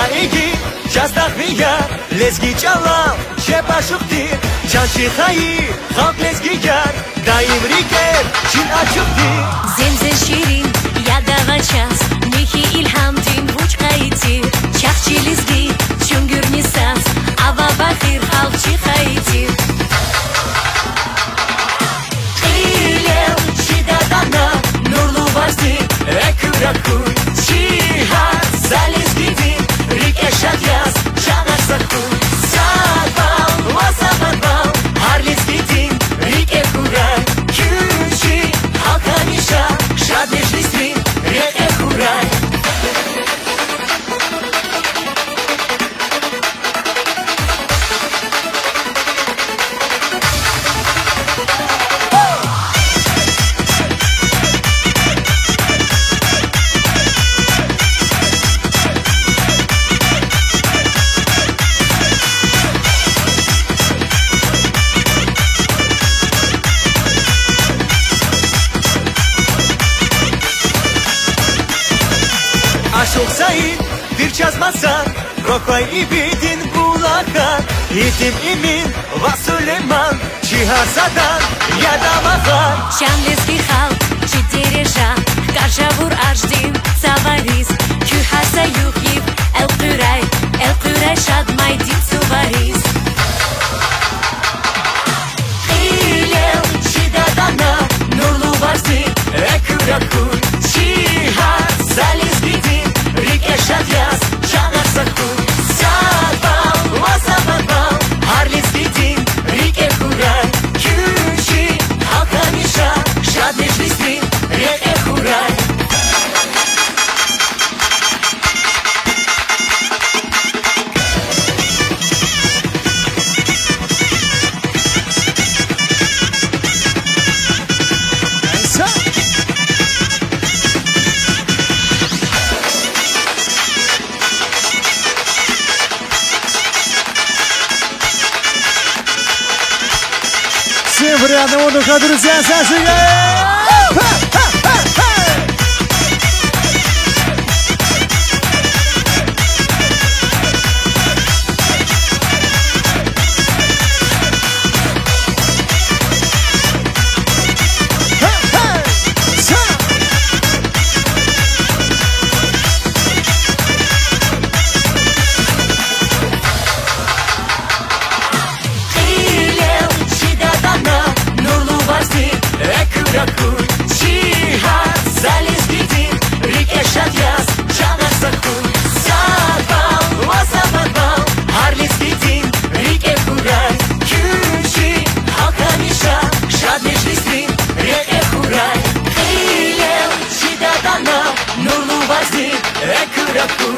Igi Jastahviya Lezgi çalal Şepaşuktir Çançı hayır Halk lezgigar Daim riker Çin açıktır Zemze şirin Yadava ças Nehi ilham din Vuç kayıtır Çakçı lezgi Çüngür nisas Ava bakir Halkçı kayıtır İlel Şidadana Nurlu vazdi Ekurakur Çihar Zalezgidin Rikeşat yaz Çanak sakur Sabal Vasabal Harlezgidin Rikekuray Küçü Halkanişa Şadeşlistrin Rikekuray Aşok sayın bir çazmazsan Rokoy ibidin bulakar Yitim imin Vasüleyman Çihasadan Yadamazar Şamlezgi halk Çitereja Karjavur ajdin Savaris Kühasa yuhib El Kuray Şadmay din suvaris İlel Şidadana Nurlu varzi Ekurakur Çihar Zalezgidin Rikeşat yaz Çanak sakur Sabal Vasabal Harlezgidin Rikekuray Küçü Halkanişa Şadeşlistrin Rikekuray Всем приятного отдыха, друзья, зажигаем! Ekurakur Çihar Zalezgidin Rikeşat yaz Çanak sakur Sabal Vasabal Harlezgidin Rikekuray Küçü Halkanişa Şadeşlistrin Rikekuray İlel Şidadana Nurlu vazdi Ekurakur